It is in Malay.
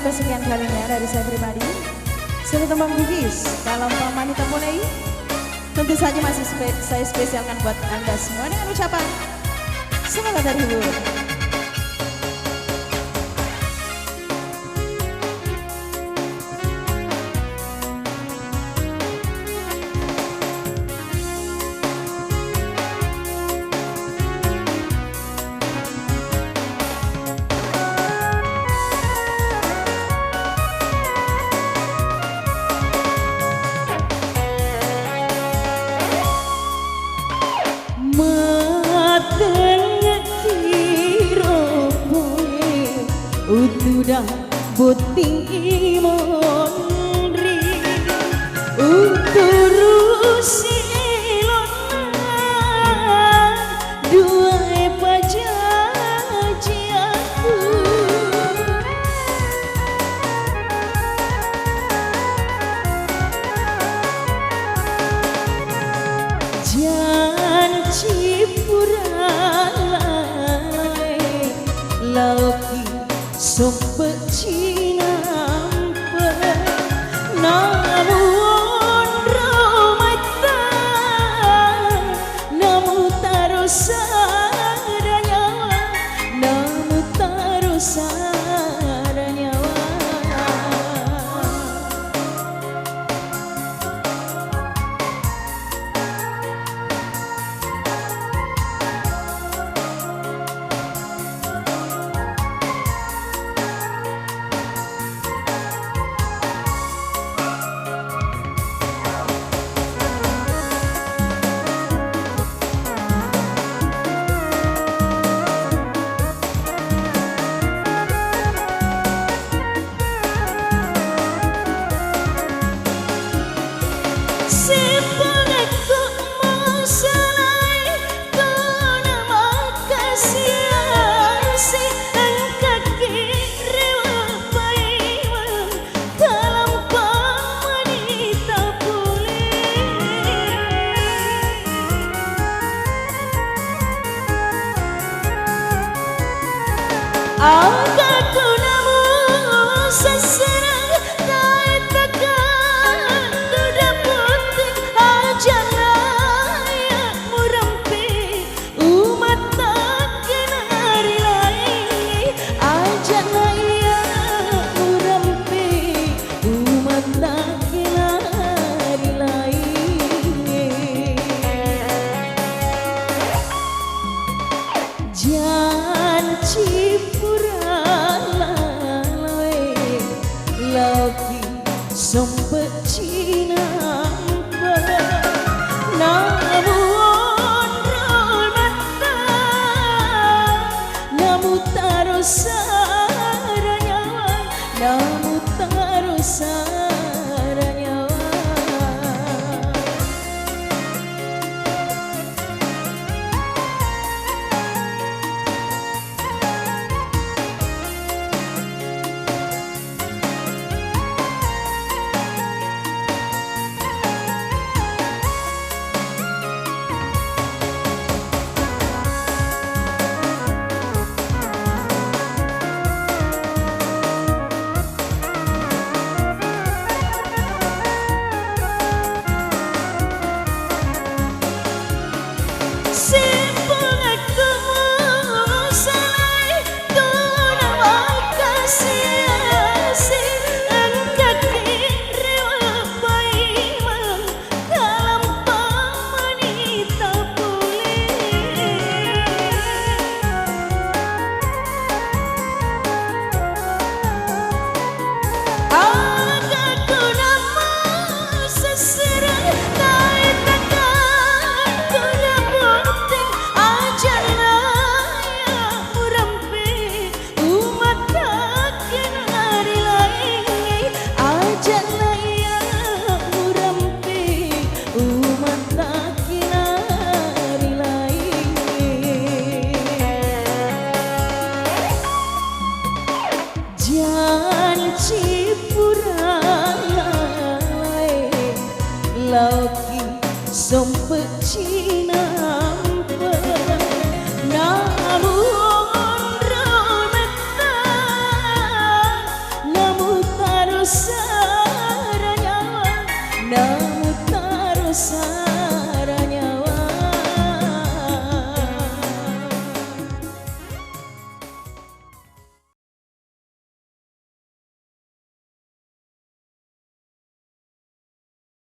untuk kesekian kalinya dari saya pribadi. Saya Tembang Bugis dalam Wanita Mulai. Tentu saja masih saya spesialkan buat Anda semua dengan ucapan semangat dari Ibu. Udah buting imondri uturusi lona dua pajajiaku janji puralai lauki sempet cinampe namun romata namun taruh nyawa namun taruh nyawa Aku namun seserang tak tekan tidak putih aja layak murampi umat tak kenari lain aja layak murampi umat tak kenari lain janji lagi sempet cinampe namun mata namun taruh nyawa namun taruh nyawa janji puralai lauki